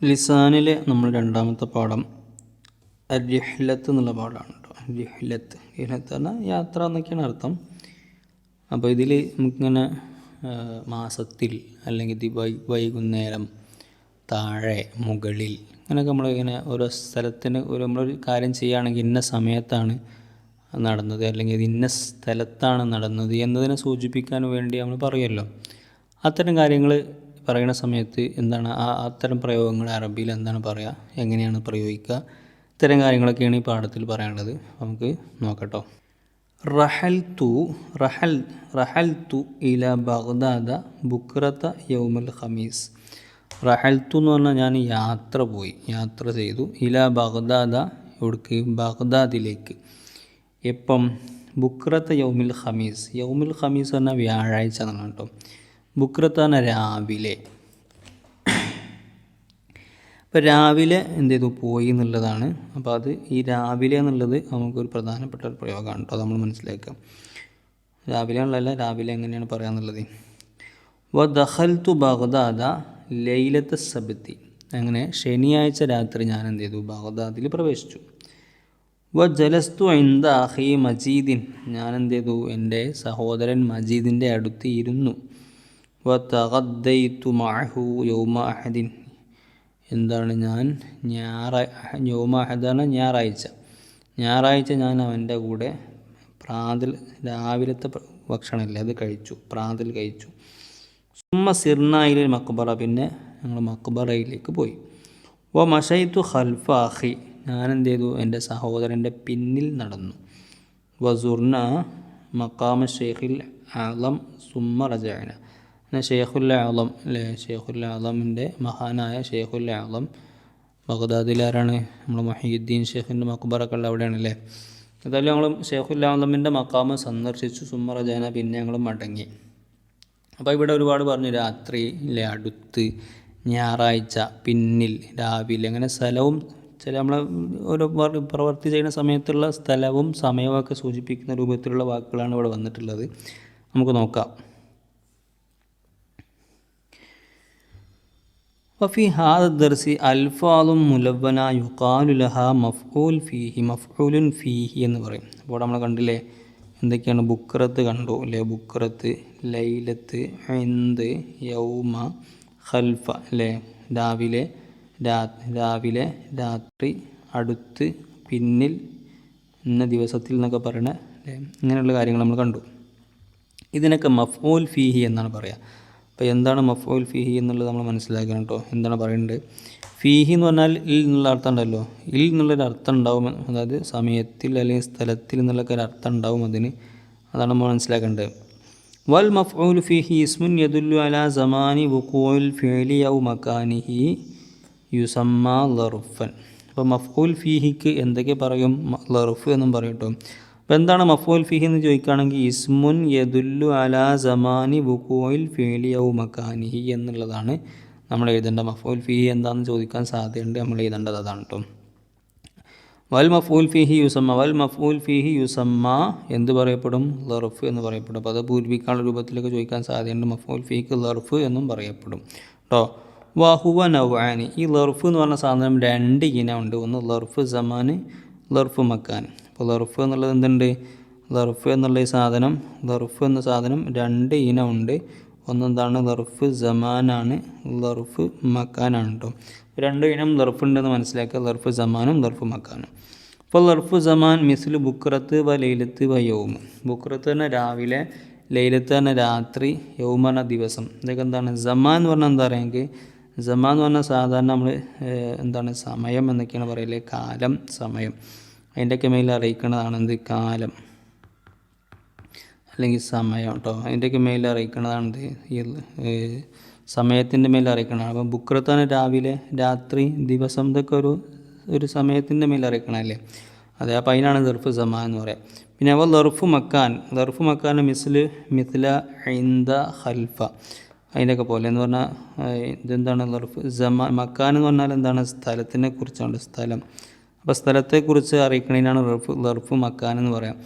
ലിസാനിലെ നമ്മൾ രണ്ടാമത്തെ പാഠം റിഹ്ലത്ത് എന്നുള്ള പാഠമാണ് കേട്ടോ. റിഹ്ലത്ത് പറഞ്ഞാൽ യാത്ര എന്നൊക്കെയാണ് അർത്ഥം. അപ്പോൾ ഇതിൽ നമുക്കിങ്ങനെ മാസത്തിൽ അല്ലെങ്കിൽ വൈകുന്നേരം, താഴെ, മുകളിൽ, അങ്ങനെയൊക്കെ നമ്മളിങ്ങനെ ഓരോ സ്ഥലത്തിന് നമ്മളൊരു കാര്യം ചെയ്യുകയാണെങ്കിൽ ഇന്ന സമയത്താണ് നടന്നത് അല്ലെങ്കിൽ ഇത് ഇന്ന സ്ഥലത്താണ് നടന്നത് എന്നതിനെ സൂചിപ്പിക്കാൻ വേണ്ടി നമ്മൾ പറയുമല്ലോ. അത്തരം കാര്യങ്ങൾ പറയുന്ന സമയത്ത് എന്താണ് അത്തരം പ്രയോഗങ്ങൾ അറബിയിൽ എന്താണ് പറയുക, എങ്ങനെയാണ് പ്രയോഗിക്കുക, ഇത്തരം കാര്യങ്ങളൊക്കെയാണ് ഈ പാഠത്തിൽ പറയാനുള്ളത്. നമുക്ക് നോക്കട്ടോ. റഹൽതു ഇല ബഗ്ദാദ ബുക്രത യൗമൽ ഖമീസ്. റഹൽതു എന്ന് പറഞ്ഞാൽ ഞാൻ യാത്ര ചെയ്തു. ഇല ബഗ്ദാദ, എവിടേക്ക്? ബഗ്ദാദിലേക്ക്. എപ്പം? ബുക്രത യൗമുൽ ഖമീസ്. യൗമുൽ ഖമീസ് പറഞ്ഞാൽ വ്യാഴാഴ്ച എന്നാണ് കേട്ടോ. ബുക്രത്ത് പറഞ്ഞാൽ രാവിലെ. അപ്പോൾ രാവിലെ എന്ത് ചെയ്തു? പോയി എന്നുള്ളതാണ്. അപ്പോൾ അത് ഈ രാവിലെ എന്നുള്ളത് നമുക്കൊരു പ്രധാനപ്പെട്ട ഒരു പ്രയോഗമാണ് കേട്ടോ. അത് നമ്മൾ മനസ്സിലാക്കാം. രാവിലെ ഉള്ളതല്ല, രാവിലെ എങ്ങനെയാണ് പറയാന്നുള്ളത്. ദഖൽതു ബഗ്ദാദ ലൈലത്ത് സബ്തി. അങ്ങനെ ശനിയാഴ്ച രാത്രി ഞാൻ എന്ത് ചെയ്തു? ബഗ്ദാദിൽ പ്രവേശിച്ചു. ജലസ്തു ഇൻദ അഖി മജീദിൻ. ഞാൻ എന്ത് ചെയ്തു? എൻ്റെ സഹോദരൻ മജീദിൻ്റെ അടുത്ത് ഇരുന്നു. തഗദ്ദൈതു മഅഹു യൗമ അഹദിൻ. എന്താണ്? ഞാൻ യൗമ അഹദാണ് ഞായറാഴ്ച ഞാൻ അവൻ്റെ കൂടെ രാവിലത്തെ ഭക്ഷണമില്ലേ അത് കഴിച്ചു, പ്രാതൽ കഴിച്ചു. സുമ്മ സിർനായിലെ മക്ബറ. പിന്നെ ഞങ്ങൾ മക്ബറയിലേക്ക് പോയി. മശൈതു ഖൽഫ അഖി. ഞാൻ എന്ത് ചെയ്തു? എൻ്റെ സഹോദരൻ്റെ പിന്നിൽ നടന്നു. സുർന മഖാമ ഷെയ്ഖുൽ ആലം സുമ്മ റജഅന. ഷെയ്ഖുൽ ആലം അല്ലേ, ഷെയ്ഖുൽ ആലമിൻ്റെ മഹാനായ ഷെയ്ഖുൽ ആലം ബഗ്ദാദിലാരാണ്? നമ്മൾ മുഹയ്യിദ്ദീൻ ഷെയ്ഖിൻ്റെ മക്ബറൊക്കെ ഉള്ള അവിടെയാണല്ലേ. ഏതായാലും ഞങ്ങൾ ഷെയ്ഖുൽ ആലമിൻ്റെ മഖാമ് സന്ദർശിച്ചു. സുമ്മ റജഅന, പിന്നെ ഞങ്ങൾ മടങ്ങി. അപ്പോൾ ഇവിടെ ഒരുപാട് പറഞ്ഞു. രാത്രി അല്ലേ, അടുത്ത്, ഞായറാഴ്ച, പിന്നിൽ, രാവിലെ, അങ്ങനെ സ്ഥലവും നമ്മൾ ഓരോ പ്രവൃത്തി ചെയ്യുന്ന സമയത്തുള്ള സ്ഥലവും സമയവും ഒക്കെ സൂചിപ്പിക്കുന്ന രൂപത്തിലുള്ള വാക്കുകളാണ് ഇവിടെ വന്നിട്ടുള്ളത്. നമുക്ക് നോക്കാം. വഫി ഹാദ ദർസി അൽഫാദും മുലവ്വന യുഖാലു ലഹാ മഫ്ഊലുൻ ഫീഹി എന്ന് പറയും. അപ്പോൾ നമ്മൾ കണ്ടില്ലേ എന്തൊക്കെയാണ്? ബുക്രത്ത് കണ്ടു അല്ലേ, ബുക്രത്ത്, ലൈലത്ത്, ഇൻദ്, യൗമ, ഖൽഫ അല്ലേ, രാവിലെ, രാത്രി, അടുത്ത്, പിന്നിൽ, ഇന്ന ദിവസത്തിൽ എന്നൊക്കെ പറയണ അല്ലേ, ഇങ്ങനെയുള്ള കാര്യങ്ങൾ നമ്മൾ കണ്ടു. ഇതിനൊക്കെ മഫ്ഊൽ ഫീഹി എന്നാണ് പറയുക. അപ്പോൾ എന്താണ് മഫ്ഊൽ ഫീഹി എന്നുള്ളത് നമ്മൾ മനസ്സിലാക്കണം കേട്ടോ. എന്താണ് പറയുന്നത്? ഫീഹി എന്ന് പറഞ്ഞാൽ ഇൽ എന്നുള്ള അർത്ഥം ഉണ്ടല്ലോ, ഇൽ എന്നുള്ളൊരു അർത്ഥം ഉണ്ടാവും. അതായത് സമയത്തിൽ അല്ലെങ്കിൽ സ്ഥലത്തിൽ എന്നുള്ളൊക്കെ ഒരു അർത്ഥം ഉണ്ടാവും അതിന്. അതാണ് നമ്മൾ മനസ്സിലാക്കേണ്ടത്. വൽ മഫ്ഊൽ ഫീഹി ഇസ്മുൻ യദുല്ലു അലാ സമാനി വുഖൂഇൽ ഫിഅലി ഔ മകാനിഹി യുസമ്മ ലർഫൻ. അപ്പോൾ മഫ്ഊൽ ഫീഹിക്ക് എന്തൊക്കെ പറയും? ലർഫ് എന്നും പറയും കേട്ടോ. അപ്പോൾ എന്താണ് മഫ്ഊൽ ഫീഹി എന്ന് ചോദിക്കുകയാണെങ്കിൽ ഇസ്മുൻ യദുല്ലു അലാ സമാനി വുഖൂഇൽ ഫിഅലി ഔ മകാനിഹി എന്നുള്ളതാണ് നമ്മൾ എഴുതേണ്ട. മഫ്ഊൽ ഫീഹി എന്താണെന്ന് ചോദിക്കാൻ സാധ്യതയുണ്ട്, നമ്മൾ എഴുതേണ്ടത് അതാണ് കേട്ടോ. വൽ മഫ്ഊൽ ഫീഹി യുസമ്മ എന്ത് പറയപ്പെടും? ലർഫ് എന്ന് പറയപ്പെടും. അപ്പോൾ അത് പൂർവിക്കാനുള്ള രൂപത്തിലൊക്കെ ചോദിക്കാൻ സാധ്യതയുണ്ട്. മഫ്ഊൽ ഫീഹിക്ക് ലർഫ് എന്നും പറയപ്പെടും കേട്ടോ. വഹുവ നൗആനി. ഈ ലർഫ് എന്ന് പറഞ്ഞ സാധനം രണ്ട് ഇനമുണ്ട്. ഒന്ന് ലർഫ് സമാൻ, ലർഫ് മക്കാൻ. അപ്പോൾ ലർഫ് എന്നുള്ളത് എന്തുണ്ട്? ലർഫ് എന്നുള്ള ഈ സാധനം, ലർഫ് എന്ന സാധനം രണ്ട് ഇനമുണ്ട്. ഒന്നെന്താണ്? ലർഫ് സമാനാണ്, ലർഫ് മക്കാനാണ് കേട്ടോ. രണ്ട് ഇനം ലർഫ് ഉണ്ടെന്ന് മനസ്സിലാക്കുക. ലർഫ് സമാനും ലർഫ് മക്കാനും. അപ്പോൾ ലർഫ് സമാൻ മിസ്ലു ബുക്രത്ത് വ ലൈലത്ത് വ യൗമ്. ബുക്രത്ത് തന്നെ രാവിലെ, ലൈലത്ത് തന്നെ രാത്രി, യൗമ എന്ന ദിവസം. ഇതൊക്കെ എന്താണ്? സമാൻ എന്ന് പറഞ്ഞാൽ എന്താ പറയുക? സമാൻ എന്ന് പറഞ്ഞാൽ സാധാരണ നമ്മൾ എന്താണ് സമയം എന്നൊക്കെയാണ് പറയല്. കാലം, സമയം, അതിൻ്റെയൊക്കെ മേലെ അറിയിക്കുന്നതാണ് എന്ത്? കാലം അല്ലെങ്കിൽ സമയം കേട്ടോ. അതിൻ്റെയൊക്കെ മേലെ അറിയിക്കുന്നതാണെന്ത്? ഈ സമയത്തിൻ്റെ മേലെ അറിയിക്കണതാണ്. അപ്പം ബുക്രത്താണ് രാവിലെ, രാത്രി, ദിവസം, ഇതൊക്കെ ഒരു സമയത്തിൻ്റെ മേലെ അറിയിക്കണമല്ലേ. അതെ, അപ്പോൾ അതിനാണ് ലർഫ് സമാൻ എന്ന് പറയാം. പിന്നെ അവ ലർഫ് മക്കാൻ മിസ്ല ഇൻദ ഖൽഫ, അതിൻ്റെയൊക്കെ പോലെ എന്ന് പറഞ്ഞാൽ ഇതെന്താണ്? ലർഫ് മക്കാൻ എന്ന് പറഞ്ഞാൽ എന്താണ്? സ്ഥലത്തിനെ കുറിച്ചാണ്, സ്ഥലം. അപ്പോൾ സ്ഥലത്തെക്കുറിച്ച് അറിയിക്കുന്നതിനാണ് ലർഫ് മക്കാൻ എന്ന് പറയാം.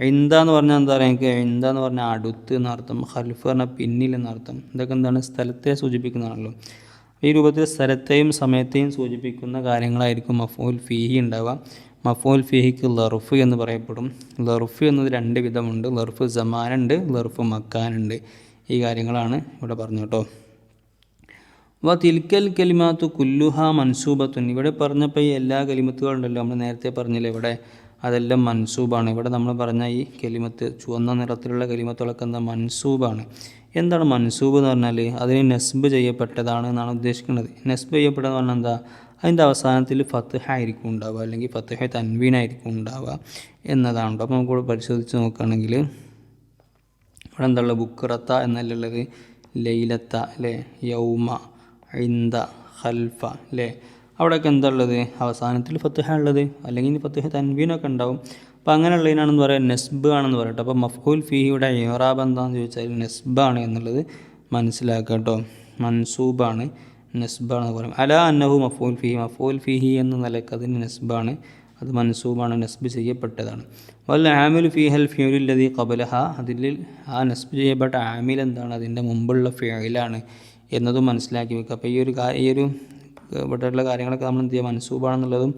ഇൻദ എന്ന് പറഞ്ഞാൽ എന്താ പറയുക? ഇൻദ എന്ന് പറഞ്ഞാൽ അടുത്ത് എന്നർത്ഥം. ഖൽഫ് പറഞ്ഞാൽ പിന്നിൽ എന്നർത്ഥം. ഇതൊക്കെ എന്താണ്? സ്ഥലത്തെ സൂചിപ്പിക്കുന്നതാണല്ലോ. ഈ രൂപത്തിൽ സ്ഥലത്തെയും സമയത്തെയും സൂചിപ്പിക്കുന്ന കാര്യങ്ങളായിരിക്കും മഫ്ഊൽ ഫീഹി ഉണ്ടാവുക. മഫ്ഊൽ ഫീഹിക്ക് ലർഫ് എന്ന് പറയപ്പെടും. ലർഫ് എന്നത് 2 വിധമുണ്ട്. ലർഫ് സമാനുണ്ട്, ലർഫ് മക്കാനുണ്ട്. ഈ കാര്യങ്ങളാണ് ഇവിടെ പറഞ്ഞു കേട്ടോ. വ തിൽക്കൽ കലിമാത്തു കുല്ലുഹ മൻസൂബത്തുൻ. ഇവിടെ പറഞ്ഞപ്പോൾ ഈ എല്ലാ കലിമത്തുകളുണ്ടല്ലോ, നമ്മൾ നേരത്തെ പറഞ്ഞില്ലേ ഇവിടെ, അതെല്ലാം മൻസൂബാണ്. ഇവിടെ നമ്മൾ പറഞ്ഞ ഈ കലിമത്ത് ചുവന്ന നിറത്തിലുള്ള കലിമത്തുകളൊക്കെ എന്താ മൻസൂബാണ്. എന്താണ് മൻസൂബ് എന്ന് പറഞ്ഞാൽ അതിന് നെസ്ബ് ചെയ്യപ്പെട്ടതാണ് എന്നാണ് ഉദ്ദേശിക്കുന്നത്. നെസ്ബ് ചെയ്യപ്പെട്ടതെന്ന് പറഞ്ഞാൽ എന്താ, അതിൻ്റെ അവസാനത്തിൽ ഫത്ഹ ആയിരിക്കും ഉണ്ടാവുക, അല്ലെങ്കിൽ ഫത്ഹ തൻവീനായിരിക്കും ഉണ്ടാവുക എന്നതാണ്. അപ്പോൾ നമുക്ക് പരിശോധിച്ച് നോക്കുകയാണെങ്കിൽ ഇവിടെ എന്താ ഉള്ളത്, ബുക്രത്ത എന്നല്ലുള്ളത്, ലൈലത്ത അല്ലേ, യൗമ, ഇന്ദ, ഖൽഫ അല്ലേ, അവിടെയൊക്കെ എന്താ ഉള്ളത്, അവസാനത്തിൽ ഫത്ഹ ഉള്ളത്, അല്ലെങ്കിൽ ഫത്ഹ തൻവീനൊക്കെ ഉണ്ടാവും. അപ്പോൾ അങ്ങനെയുള്ളതിനാണെന്ന് പറയാം നെസ്ബ് ആണെന്ന് പറയട്ടെ. അപ്പോൾ മഫ്ഊൽ ഫീഹിയുടെ ഇറാബ് എന്താണെന്ന് ചോദിച്ചാൽ നെസ്ബാണ് എന്നുള്ളത് മനസ്സിലാക്കുക കേട്ടോ. മൻസൂബാണ്, നെസ്ബാണെന്ന് പറയും. അല അന്നഹു മഫ്ഊൽ ഫീഹി, മഫ്ഊൽ ഫീഹി എന്ന നിലയ്ക്ക് അതിന് നെസ്ബാണ്, അത് മൻസൂബാണ്, നെസ്ബ് ചെയ്യപ്പെട്ടതാണ്. വൽ ആമിലു ഫീഹൽ ഫിഉലുല്ലദീ ഖബലഹ, അതിൽ ആ നെസ്ബ് ചെയ്യപ്പെട്ട ആമിൽ എന്താണ്, അതിൻ്റെ മുമ്പുള്ള ഫിഅലാണ് എന്നതും മനസ്സിലാക്കി വെക്കുക. അപ്പോൾ ഈ ഒരു ഇവിടെയുള്ള കാര്യങ്ങളൊക്കെ നമ്മൾ എന്ത് ചെയ്യുക, മൻസൂബാണെന്നുള്ളതും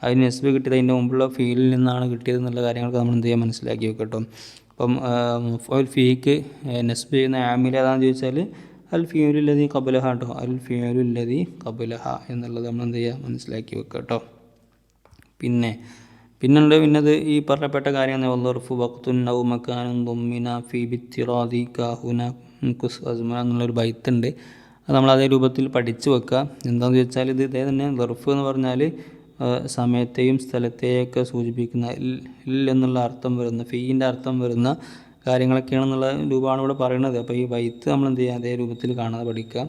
അതിന് നെസ്ബ് കിട്ടിയത് അതിൻ്റെ മുമ്പുള്ള ഫീലിൽ നിന്നാണ് കിട്ടിയത് എന്നുള്ള കാര്യങ്ങളൊക്കെ നമ്മൾ എന്ത് ചെയ്യുക, മനസ്സിലാക്കി വെക്കുക കേട്ടോ. അപ്പം മഫ്ഊൽ ഫീഹിക്ക് നെസ്ബ് ചെയ്യുന്ന ആമിൽ ഏതാണെന്ന് ചോദിച്ചാൽ അൽ ഫിഉലുല്ലദീ ഖബലഹ കേട്ടോ, അൽ ഫിഉലുല്ലദീ ഖബലഹ എന്നുള്ളത് നമ്മൾ എന്ത് ചെയ്യുക, മനസ്സിലാക്കി വെക്കുക കേട്ടോ. പിന്നത് ഈ പറയപ്പെട്ട കാര്യങ്ങൾ വല്ലർഫു വഖ്തുൻ ഔ മക്കാനുൻ ദുമ്മിന ഫീ ബിത്തിറാദി കാഹുന കുസ് അസ്മ എന്നുള്ളൊരു ബൈത്തുണ്ട്. അത് നമ്മൾ അതേ രൂപത്തിൽ പഠിച്ചു വെക്കുക. എന്താണെന്ന് ചോദിച്ചാൽ ഇത് ഇതേ തന്നെ ലർഫ് എന്ന് പറഞ്ഞാൽ സമയത്തെയും സ്ഥലത്തെയൊക്കെ സൂചിപ്പിക്കുന്ന ഇൽ എന്നുള്ള അർത്ഥം വരുന്ന, ഫീൻ്റെ അർത്ഥം വരുന്ന കാര്യങ്ങളൊക്കെയാണെന്നുള്ള രൂപമാണ് ഇവിടെ പറയുന്നത്. അപ്പോൾ ഈ ബൈത്ത് നമ്മൾ എന്ത് ചെയ്യുക, അതേ രൂപത്തിൽ കാണാതെ പഠിക്കുക.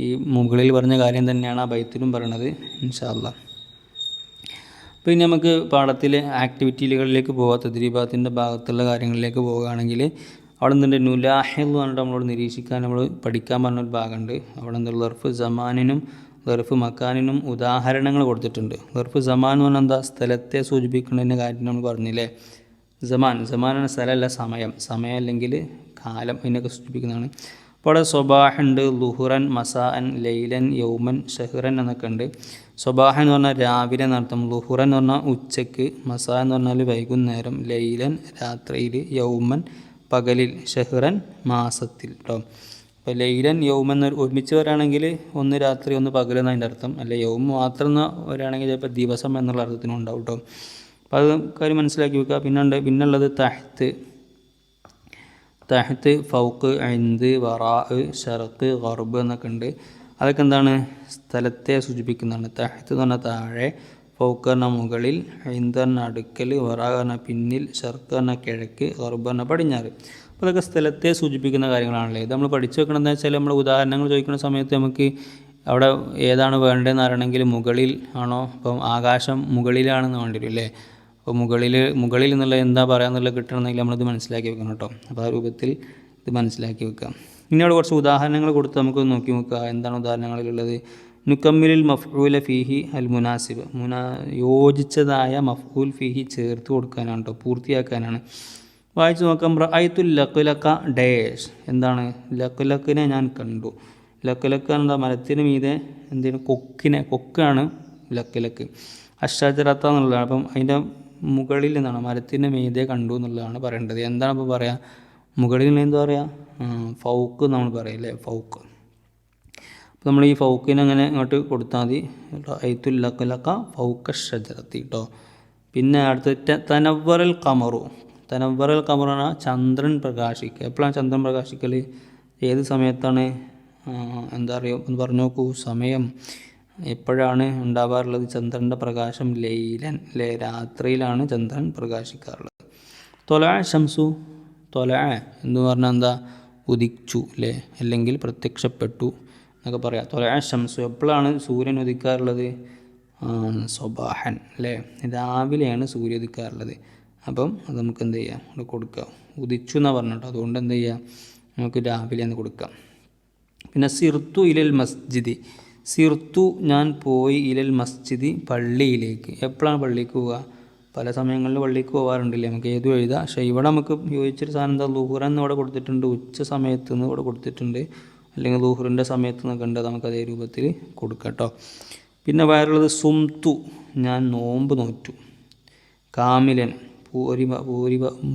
ഈ മുകളിൽ പറഞ്ഞ കാര്യം തന്നെയാണ് ആ ബൈത്തിലും പറയണത് ഇൻഷാ അല്ലാഹ്. പിന്നെ നമുക്ക് പാഠത്തിലെ ആക്ടിവിറ്റികളിലേക്ക് പോകാം. തദ്രീബാത്തിൻ്റെ ഭാഗത്തുള്ള കാര്യങ്ങളിലേക്ക് പോവുകയാണെങ്കിൽ അവിടെ നിന്നുണ്ട് നുലാഹിൽ എന്ന് പറഞ്ഞിട്ട് നമ്മളോട് നിരീക്ഷിക്കാൻ നമ്മൾ പഠിക്കാൻ പറഞ്ഞൊരു ഭാഗമുണ്ട്. അവിടെ നിന്ന് ലർഫ് സമാനിനും ലർഫ് മക്കാനിനും ഉദാഹരണങ്ങൾ കൊടുത്തിട്ടുണ്ട്. ലർഫ് സമാൻ എന്ന് പറഞ്ഞാൽ എന്താ, സ്ഥലത്തെ സൂചിപ്പിക്കുന്നതിൻ്റെ കാര്യം നമ്മൾ പറഞ്ഞില്ലേ. സമാനാണ് സ്ഥലമല്ല, സമയം അല്ലെങ്കിൽ കാലം, ഇതിനൊക്കെ സൂചിപ്പിക്കുന്നതാണ്. അപ്പോൾ അവിടെ സ്വബാഹുണ്ട്, ലുഹുറൻ, മസാഅൻ, ലൈലൻ, യൗമൻ, ഷഹ്റൻ എന്നൊക്കെ ഉണ്ട്. സ്വബാഹ എന്ന് പറഞ്ഞാൽ രാവിലെ എന്നർത്ഥം, ലുഹുറൻ എന്ന് പറഞ്ഞാൽ ഉച്ചയ്ക്ക്, മസാ എന്ന് പറഞ്ഞാൽ വൈകുന്നേരം, ലൈലൻ രാത്രിയിൽ, യൗമൻ പകലിൽ, ഷഹ്റൻ മാസത്തിൽ കേട്ടോ. അപ്പോൾ ലൈലൻ യൗമൻ ഒരുമിച്ച് വരാണെങ്കിൽ ഒന്ന് രാത്രി ഒന്ന് പകൽ എന്നതിൻ്റെ അർത്ഥം, അല്ലെ യൗമ മാത്രം എന്ന് വരികയാണെങ്കിൽ ചിലപ്പോൾ ദിവസം എന്നുള്ള അർത്ഥത്തിനും ഉണ്ടാവും കേട്ടോ. അപ്പോൾ അത് കാര്യം മനസ്സിലാക്കി വെക്കുക. പിന്നുള്ളത് തഹത്ത്, ഫൗക്ക്, ഐന്ത്, വറാ, ഷർഖ്, ഗർബ് എന്നൊക്കെ ഉണ്ട്. അതൊക്കെ എന്താണ്, സ്ഥലത്തെ സൂചിപ്പിക്കുന്നതാണ്. തഹത്ത് എന്ന് പറഞ്ഞാൽ താഴെ, ഫൗക്ക് പറഞ്ഞാൽ മുകളിൽ, ഐന്ത് പറഞ്ഞാൽ അടുക്കൽ, വറാ പറഞ്ഞാൽ പിന്നിൽ, ഷർഖ് പറഞ്ഞാൽ കിഴക്ക്, ഗർബ് പറഞ്ഞാൽ പടിഞ്ഞാറ്. അപ്പോൾ അതൊക്കെ സ്ഥലത്തെ സൂചിപ്പിക്കുന്ന കാര്യങ്ങളാണല്ലേ. ഇത് നമ്മൾ പഠിച്ചു വെക്കണമെന്ന് വെച്ചാൽ നമ്മൾ ഉദാഹരണങ്ങൾ ചോദിക്കുന്ന സമയത്ത് നമുക്ക് അവിടെ ഏതാണ് വേണ്ടതെന്ന് അറിയണമെങ്കിൽ മുകളിൽ ആണോ, അപ്പം ആകാശം മുകളിലാണെന്ന് വേണ്ടി വരും അല്ലേ. അപ്പോൾ മുകളിൽ എന്നുള്ള എന്താ പറയാന്നുള്ളത് കിട്ടണമെങ്കിൽ നമ്മളിത് മനസ്സിലാക്കി വെക്കണം കേട്ടോ. അപ്പോൾ ആ രൂപത്തിൽ ഇത് മനസ്സിലാക്കി വെക്കാം. ഇനി അവിടെ കുറച്ച് ഉദാഹരണങ്ങൾ കൊടുത്ത് നമുക്ക് നോക്കി നോക്കുക. എന്താണ് ഉദാഹരണങ്ങളിലുള്ളത്? നുക്കമ്മിലിൽ മഫ്ഊല ഫീഹി അൽ മുനാസിബ്, യോജിച്ചതായ മഫ്ഊൽ ഫീഹി ചേർത്ത് കൊടുക്കാനാണ് കേട്ടോ, പൂർത്തിയാക്കാനാണ്. വായിച്ച് നോക്കാം. റഅയ്തുൽ ലഖ്ലഖ ഡാഷ്, എന്താണ് ലഖ്ലഖിനെ ഞാൻ കണ്ടു. ലഖ്ലഖ് എന്താ, മരത്തിന് മീതെ എന്താണ്, കൊക്കാണ് ലഖ്ലഖ്. അഷ്ജറത്ത എന്നുള്ളതാണ്. അപ്പം അതിൻ്റെ മുകളിൽ നിന്നാണ്, മരത്തിൻ്റെ മീതെ കണ്ടു എന്നുള്ളതാണ് പറയേണ്ടത്. എന്താണ് ഇപ്പോൾ പറയുക, മുകളിൽ എന്താ പറയുക, ഫൗക്ക് നമ്മൾ പറയില്ലേ, ഫൗക്ക്. അപ്പോൾ നമ്മൾ ഈ ഫൗക്കിനെ അങ്ങനെ ഇങ്ങോട്ട് കൊടുത്താൽ മതി. റഅയ്തുൽ ലഖ്ലഖ ഫൗക അഷ്ജറത്തി കേട്ടോ. പിന്നെ അടുത്ത തനവ്വറൽ ഖമറു. തനവ്വറൽ ഖമറാണ് ചന്ദ്രൻ പ്രകാശിക്കുക. എപ്പോഴാണ് ചന്ദ്രൻ പ്രകാശിക്കൽ, ഏത് സമയത്താണ്, എന്താ പറയുക ഒന്ന് പറഞ്ഞു നോക്കൂ. സമയം എപ്പോഴാണ് ഉണ്ടാവാറുള്ളത് ചന്ദ്രൻ്റെ പ്രകാശം? ലൈലൻ, രാത്രിയിലാണ് ചന്ദ്രൻ പ്രകാശിക്കാറുള്ളത്. തൊലഅ ശംസു, തൊലഅ എന്ന് പറഞ്ഞാൽ എന്താ, ഉദിച്ചു അല്ലേ, അല്ലെങ്കിൽ പ്രത്യക്ഷപ്പെട്ടു എന്നൊക്കെ പറയാം. തൊലഅ ശംസു, എപ്പോഴാണ് സൂര്യൻ ഉദിക്കാറുള്ളത്? സ്വബാഹൻ അല്ലേ, രാവിലെയാണ് സൂര്യൻ ഉദിക്കാറുള്ളത്. അപ്പം അത് നമുക്ക് എന്ത് ചെയ്യാം, അവിടെ കൊടുക്കാം. ഉദിച്ചു എന്നാണ് പറഞ്ഞിട്ടോ, അതുകൊണ്ട് എന്ത് ചെയ്യാം, നമുക്ക് രാവിലെ എന്ന് കൊടുക്കാം. പിന്നെ സിർത്തു ഇലൽ മസ്ജിദി, സിർത്തു ഞാൻ പോയി, ഇലൽ മസ്ജിദി പള്ളിയിലേക്ക്. എപ്പോഴാണ് പള്ളിക്ക് പോവുക? പല സമയങ്ങളിൽ പള്ളിക്ക് പോകാറുണ്ടല്ലേ, നമുക്ക് ഏതും എഴുതാം. പക്ഷേ ഇവിടെ നമുക്ക് യോജിച്ചൊരു സാധനം എന്താ, ലുഹുറ എന്ന് ഇവിടെ കൊടുത്തിട്ടുണ്ട്, ഉച്ച സമയത്ത് നിന്ന് ഇവിടെ കൊടുത്തിട്ടുണ്ട്, അല്ലെങ്കിൽ ദുഹറിൻ്റെ സമയത്ത് നിൽക്കേണ്ട നമുക്ക് അതേ രൂപത്തിൽ കൊടുക്കാം കേട്ടോ. പിന്നെ വേറുള്ളത് സുംതു, ഞാൻ നോമ്പ് നോറ്റു. കാമിലൻ,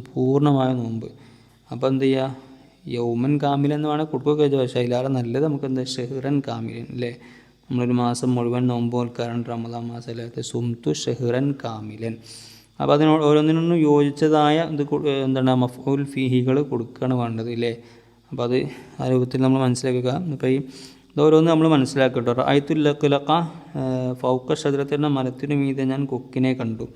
പൂർണ്ണമായ നോമ്പ്. അപ്പോൾ എന്ത് ചെയ്യുക, യൗമൻ കാമിലൻ എന്ന് വേണമെങ്കിൽ കൊടുക്കുകയൊക്കെ, പക്ഷേ അതിലാറെ നല്ലത് നമുക്ക് എന്താ ഷെഹ്റൻ കാമിലൻ അല്ലേ. നമ്മളൊരു മാസം മുഴുവൻ നോമ്പ് നോൽക്കാറുണ്ട് റമദാൻ മാസമല്ലാത്ത സുംതു ഷെഹ്റൻ കാമിലൻ. അപ്പോൾ അതിനോട് ഓരോന്നിനൊന്നും യോജിച്ചതായ ഇത് എന്താണ് മഫ്ഊൽ ഫീഹികൾ കൊടുക്കുകയാണ് വേണ്ടത് അല്ലേ. അപ്പോൾ അത് ആ രൂപത്തിൽ നമ്മൾ മനസ്സിലാക്കുക. അപ്പോൾ ഈ ഇതോരോന്ന് നമ്മൾ മനസ്സിലാക്കട്ടോ. റഅയ്തുല്ലഖലഖ ഫൗക ഷജറത്തിൻ്റെ മരത്തിനു മീതെ ഞാൻ കൊക്കിനെ കണ്ടു.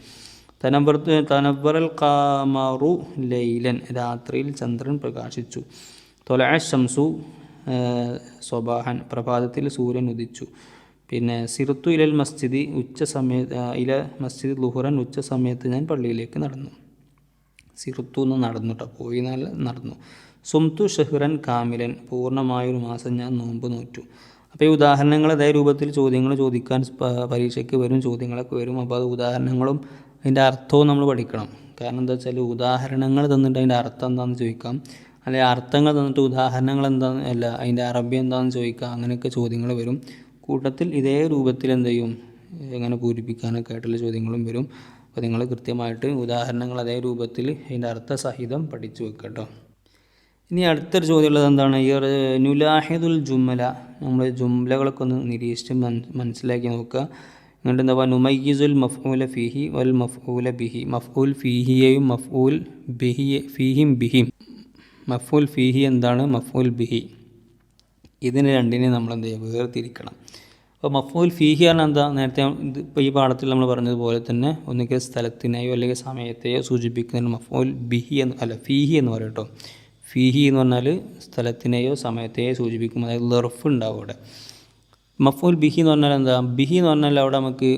തനവ്വറൽ ഖമറു ലൈലൻ, രാത്രിയിൽ ചന്ദ്രൻ പ്രകാശിച്ചു. തൊലഅ ശംസു സ്വബാഹൻ, പ്രഭാതത്തിൽ സൂര്യൻ ഉദിച്ചു. പിന്നെ സിറുത്തു ഇലൽ മസ്ജിദി, ഇല മസ്ജിദ് ലുഹുറൻ, ഉച്ച സമയത്ത് ഞാൻ പള്ളിയിലേക്ക് നടന്നു. സിറുത്തു എന്ന് നടന്നു കേട്ടോ, പോയി നല്ല നടന്നു. സുംതു ഷെഹ്റൻ കാമിലൻ, പൂർണ്ണമായൊരു മാസം ഞാൻ നോമ്പ് നോറ്റു. അപ്പോൾ ഈ ഉദാഹരണങ്ങൾ അതേ രൂപത്തിൽ ചോദ്യങ്ങൾ ചോദിക്കാൻ പരീക്ഷയ്ക്ക് വരും, ചോദ്യങ്ങളൊക്കെ വരും. അപ്പോൾ അത് ഉദാഹരണങ്ങളും അതിൻ്റെ അർത്ഥവും നമ്മൾ പഠിക്കണം. കാരണം എന്താ വെച്ചാൽ ഉദാഹരണങ്ങൾ തന്നിട്ട് അതിൻ്റെ അർത്ഥം എന്താണെന്ന് ചോദിക്കാം, അല്ലെങ്കിൽ അർത്ഥങ്ങൾ തന്നിട്ട് ഉദാഹരണങ്ങൾ എന്താണെന്ന് അല്ല അതിൻ്റെ അറബി എന്താണെന്ന് ചോദിക്കാം. അങ്ങനെയൊക്കെ ചോദ്യങ്ങൾ വരും. കൂട്ടത്തിൽ ഇതേ രൂപത്തിൽ എന്ത് ചെയ്യും, എങ്ങനെ പൂരിപ്പിക്കാനൊക്കെ ആയിട്ടുള്ള ചോദ്യങ്ങളും വരും. അപ്പോൾ നിങ്ങൾ കൃത്യമായിട്ട് ഉദാഹരണങ്ങൾ അതേ രൂപത്തിൽ അതിൻ്റെ അർത്ഥസഹിതം പഠിച്ചു വെക്കുക കേട്ടോ. ഇനി അടുത്തൊരു ചോദ്യമുള്ളത് എന്താണ്, ഈ നുലാഹിദുൽ ജുമല, നമ്മൾ ജുംലകളൊക്കെ ഒന്ന് നിരീക്ഷിച്ച് മനസ്സിലാക്കി നോക്കുക. എന്നിട്ട് എന്താ പറയുക, നുമയ്യിസുൽ മഫ്ഊല ഫീഹി വൽ മഫ്ഊല ബിഹി, മഫ്ഊൽ ഫീഹിയെയും മഫ്ഊൽ ബിഹിയും മഫ്ഊൽ ഫീഹി എന്താണ്, മഫ്ഊൽ ബിഹി, ഇതിന് രണ്ടിനെയും നമ്മൾ എന്ത് ചെയ്യുക, വേർതിരിക്കണം. അപ്പോൾ മഫ്ഊൽ ഫീഹി ആണ് എന്താ, നേരത്തെ ഇപ്പോൾ ഈ പാഠത്തിൽ നമ്മൾ പറഞ്ഞതുപോലെ തന്നെ ഒന്നുകിൽ സ്ഥലത്തിനെയോ അല്ലെങ്കിൽ സമയത്തെയോ സൂചിപ്പിക്കുന്നതിന് മഫ്ഊൽ ബിഹി ഫീഹി എന്ന് പറയും കേട്ടോ. ഫീഹി എന്ന് പറഞ്ഞാൽ സ്ഥലത്തിനെയോ സമയത്തെയോ സൂചിപ്പിക്കും, അതായത് ലർഫ് ഉണ്ടാവും അവിടെ. മഫ്ഊൽ ബിഹി എന്ന് പറഞ്ഞാൽ എന്താ, ബിഹി എന്ന് പറഞ്ഞാൽ അവിടെ നമുക്ക്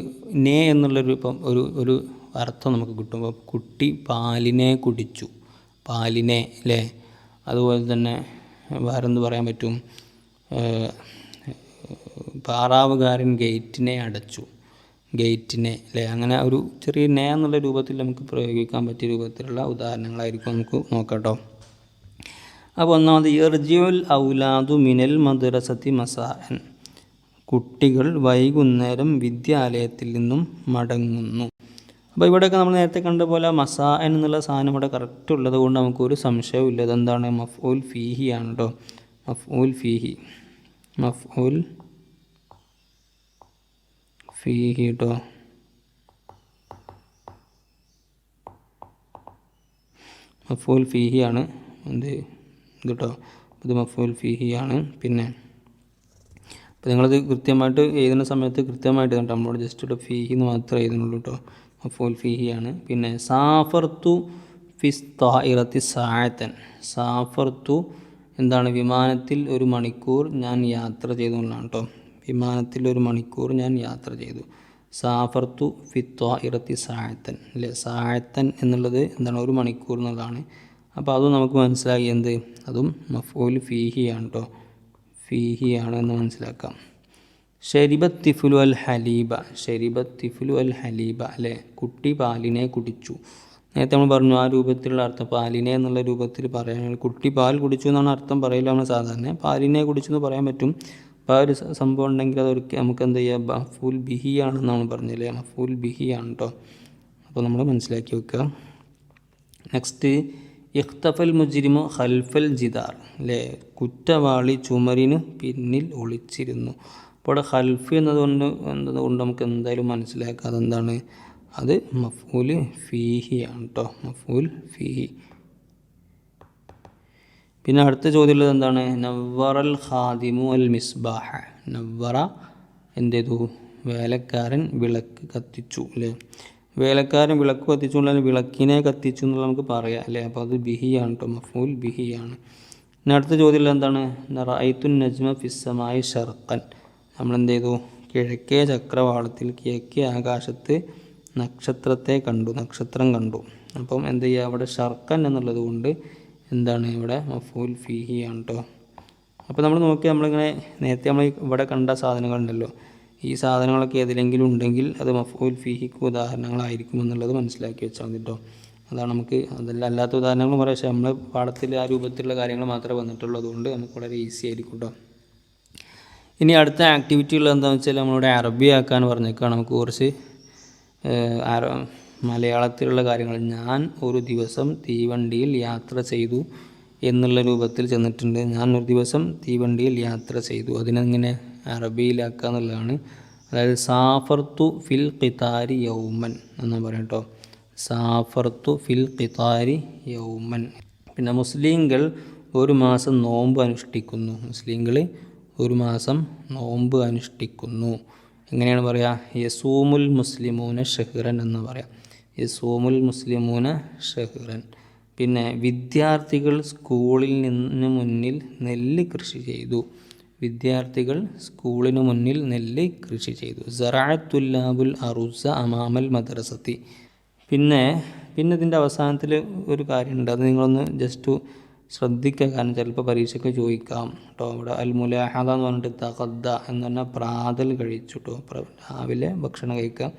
നേ എന്നുള്ളൊരു ഇപ്പം ഒരു അർത്ഥം നമുക്ക് കിട്ടും. അപ്പോൾ കുട്ടി പാലിനെ കുടിച്ചു, പാലിനെ അല്ലേ. അതുപോലെ തന്നെ വേറെന്ത് പറയാൻ പറ്റും, പാറാവുകാരൻ ഗേറ്റിനെ അടച്ചു, ഗേറ്റിനെ അല്ലേ. അങ്ങനെ ഒരു ചെറിയ നേ എന്നുള്ള രൂപത്തിൽ നമുക്ക് പ്രയോഗിക്കാൻ പറ്റിയ രൂപത്തിലുള്ള ഉദാഹരണങ്ങളായിരിക്കും നമുക്ക് നോക്കാം കേട്ടോ. അപ്പോൾ ഒന്നാമത് യർജിഉൽ ഔലാദു മിനൽ മദ്റസത്തി മസാഅൻ, കുട്ടികൾ വൈകുന്നേരം വിദ്യാലയത്തിൽ നിന്നും മടങ്ങുന്നു. അപ്പോൾ ഇവിടെയൊക്കെ നമ്മൾ നേരത്തെ കണ്ട പോലെ മസാഅൻ എന്നുള്ള സാധനം ഇവിടെ കറക്റ്റ് ഉള്ളത് കൊണ്ട് നമുക്കൊരു സംശയവും ഇല്ല. അതെന്താണ്, മഫ്ഊൽ ഫീഹി ആണ് കേട്ടോ. മഫ്ഊൽ ഫീഹി കേട്ടോ. മഫ്ഊൽ ഫീഹി ആണ് ഇത് കേട്ടോ. ഇത് മഫ്ഊൽ ഫീഹി ആണ്. പിന്നെ അപ്പോൾ നിങ്ങളത് കൃത്യമായിട്ട് എഴുതുന്ന സമയത്ത് കൃത്യമായിട്ട് കേട്ടോ, നമ്മളോട് ജസ്റ്റ് ഇവിടെ ഫീഹി എന്ന് മാത്രമേ എഴുതുന്നുള്ളൂ കേട്ടോ. മഫ്ഊൽ ഫീഹി ആണ്. പിന്നെ സാഫർതു ഫിസ് താഇറത്തി സാഅത്തൻ, സാഫർതു എന്താണ്, വിമാനത്തിൽ ഒരു മണിക്കൂർ ഞാൻ യാത്ര ചെയ്തു എന്നുള്ളതാണ് കേട്ടോ. വിമാനത്തിൽ ഒരു മണിക്കൂർ ഞാൻ യാത്ര ചെയ്തു. സാഫർതു ഫി ത്വാഇറത്തി സാഅത്തൻ അല്ലേ. സാഅത്തൻ എന്നുള്ളത് എന്താണ്, ഒരു മണിക്കൂർ എന്നുള്ളതാണ്. അപ്പോൾ അതും നമുക്ക് മനസ്സിലായി എന്ത്, അതും മഫ്ഊൽ ഫീഹി ആണ് കേട്ടോ, ഫീഹി ആണ് എന്ന് മനസ്സിലാക്കാം. ഷരിബത്ത് തിഫ്ലു അൽ ഹലീബ, ഷരിബത്ത് തിഫ്ലു അൽ ഹലീബ അല്ലേ, കുട്ടി പാലിനെ കുടിച്ചു. നേരത്തെ നമ്മൾ പറഞ്ഞു ആ രൂപത്തിലുള്ള അർത്ഥം, പാലിനെ എന്നുള്ള രൂപത്തിൽ പറയാൻ, കുട്ടി പാൽ കുടിച്ചു എന്നാണ് അർത്ഥം പറയില്ല നമ്മൾ സാധാരണ, പാലിനെ കുടിച്ചു എന്ന് പറയാൻ പറ്റും. അപ്പോൾ ആ ഒരു സംഭവം ഉണ്ടെങ്കിൽ അതൊക്കെ നമുക്ക് എന്ത് ചെയ്യാം, മഫ്ഊൽ ബിഹി ആണെന്നാണ് പറഞ്ഞില്ലേ, മഫ്ഊൽ ബിഹി ആണ് കേട്ടോ. അപ്പോൾ നമ്മൾ മനസ്സിലാക്കി വെക്കുക. നെക്സ്റ്റ് ഇഖ്തഫൽ മുജ്രിമു ഖൽഫൽ ജിദാർ അല്ലേ, കുറ്റവാളി ചുമരിന് പിന്നിൽ ഒളിച്ചിരുന്നു. അപ്പോൾ ഇവിടെ ഖൽഫ് എന്നതുകൊണ്ട് നമുക്ക് എന്തായാലും മനസ്സിലാക്കാം അതെന്താണ്, അത് മഫ്ഊൽ ഫീഹി ആണ് കേട്ടോ, മഫ്ഊൽ ഫീഹി. പിന്നെ അടുത്ത ചോദ്യമുള്ളത് എന്താണ്, നവ്വറൽ ഖാദിമു അൽ മിസ്ബാഹ, നവ്വറ എന്ത് ചെയ്തു, വേലക്കാരൻ വിളക്ക് കത്തിച്ചു അല്ലേ. വേലക്കാരൻ വിളക്ക് കത്തിച്ചു എന്നാൽ വിളക്കിനെ കത്തിച്ചു എന്നുള്ള നമുക്ക് പറയാം അല്ലേ. അപ്പോൾ അത് ബിഹിയാണ് കേട്ടോ, മഫ്ഊൽ ബിഹിയാണ്. പിന്നെ അടുത്ത ചോദ്യം എന്താണ്, റഅയ്തുൻ നജ്മ ഫിസ്സമായി ഷർഖൻ, നമ്മളെന്ത് ചെയ്തു, കിഴക്കേ ചക്രവാളത്തിൽ കിഴക്കേ ആകാശത്ത് നക്ഷത്രത്തെ കണ്ടു, നക്ഷത്രം കണ്ടു. അപ്പം എന്ത് ചെയ്യുക, അവിടെ ഷർഖൻ എന്നുള്ളത് കൊണ്ട് എന്താണ് ഇവിടെ മഫ്ഊൽ ഫീഹി ആണ് കേട്ടോ. അപ്പോൾ നമ്മൾ നോക്കി നമ്മളിങ്ങനെ നേരത്തെ നമ്മൾ ഇവിടെ കണ്ട സാധനങ്ങളുണ്ടല്ലോ, ഈ സാധനങ്ങളൊക്കെ ഏതിലെങ്കിലും ഉണ്ടെങ്കിൽ അത് മഫ്ഊൽ ഫീഹിക്ക് ഉദാഹരണങ്ങളായിരിക്കും എന്നുള്ളത് മനസ്സിലാക്കി വെച്ചാൽ മതി കേട്ടോ. അതാണ് നമുക്ക് അല്ലാത്ത ഉദാഹരണങ്ങൾ പറയാം, പക്ഷേ നമ്മൾ പാഠത്തിൽ ആ രൂപത്തിലുള്ള കാര്യങ്ങൾ മാത്രമേ വന്നിട്ടുള്ളൂ, അതുകൊണ്ട് നമുക്ക് വളരെ ഈസി ആയിരിക്കും കേട്ടോ. ഇനി അടുത്ത ആക്ടിവിറ്റികൾ എന്താണെന്ന് വെച്ചാൽ നമ്മളിവിടെ അറബി ആക്കാൻ പറഞ്ഞേക്കാണ്. നമുക്ക് കുറച്ച് മലയാളത്തിലുള്ള കാര്യങ്ങൾ. ഞാൻ ഒരു ദിവസം തീവണ്ടിയിൽ യാത്ര ചെയ്തു എന്നുള്ള രൂപത്തിൽ ചെന്നിട്ടുണ്ട്. ഞാൻ ഒരു ദിവസം തീവണ്ടിയിൽ യാത്ര ചെയ്തു. അതിനെങ്ങനെ അറബിയിലാക്കുക എന്നുള്ളതാണ്. അതായത് സാഫർത്തു ഫിൽ ഖിതാരി യൗമൻ എന്ന് പറയാം കേട്ടോ. സാഫർത്തു ഫിൽ ഖിതാരി യൗമൻ. പിന്നെ മുസ്ലിങ്ങൾ ഒരു മാസം നോമ്പ് അനുഷ്ഠിക്കുന്നു. മുസ്ലിങ്ങൾ ഒരു മാസം നോമ്പ് അനുഷ്ഠിക്കുന്നു. എങ്ങനെയാണ് പറയുക? യസൂമുൽ മുസ്ലിമൂന ഷഹ്റൻ എന്ന് പറയാം. യസൂമുൽ മുസ്ലിമൂന ഷഹ്റൻ. പിന്നെ വിദ്യാർത്ഥികൾ സ്കൂളിൽ നിന്ന് മുന്നിൽ നെല്ല് കൃഷി ചെയ്തു. വിദ്യാർത്ഥികൾ സ്കൂളിന് മുന്നിൽ നെല്ല് കൃഷി ചെയ്തു. സറഅത്തുല്ലാബുൽ അറുസ അമാമൽ മദ്രസത്തി. പിന്നെ ഇതിൻ്റെ അവസാനത്തിൽ ഒരു കാര്യമുണ്ട്. അത് നിങ്ങളൊന്ന് ജസ്റ്റ് ശ്രദ്ധിക്കുക. കാരണം ചിലപ്പോൾ പരീക്ഷയ്ക്ക് ചോദിക്കാം കേട്ടോ. ഇവിടെ അൽ മുലാഹദ എന്ന് പറഞ്ഞിട്ട് തഖദ്ദ എന്ന് പറഞ്ഞാൽ പ്രാതൽ കഴിച്ചു കേട്ടോ. രാവിലെ ഭക്ഷണം കഴിക്കുക.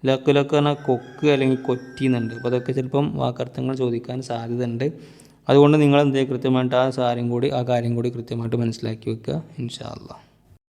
ലക്ക് പറഞ്ഞാൽ കൊക്ക് അല്ലെങ്കിൽ കൊറ്റി എന്നുണ്ട്. അപ്പോൾ അതൊക്കെ ചിലപ്പം വാക്കർത്ഥങ്ങൾ ചോദിക്കാൻ സാധ്യതയുണ്ട്. അതുകൊണ്ട് നിങ്ങൾ എന്ത് ചെയ്യുക, കൃത്യമായിട്ട് ആ കാര്യം കൂടി കൃത്യമായിട്ട് മനസ്സിലാക്കി വെക്കുക ഇൻഷാ അല്ലാഹ്.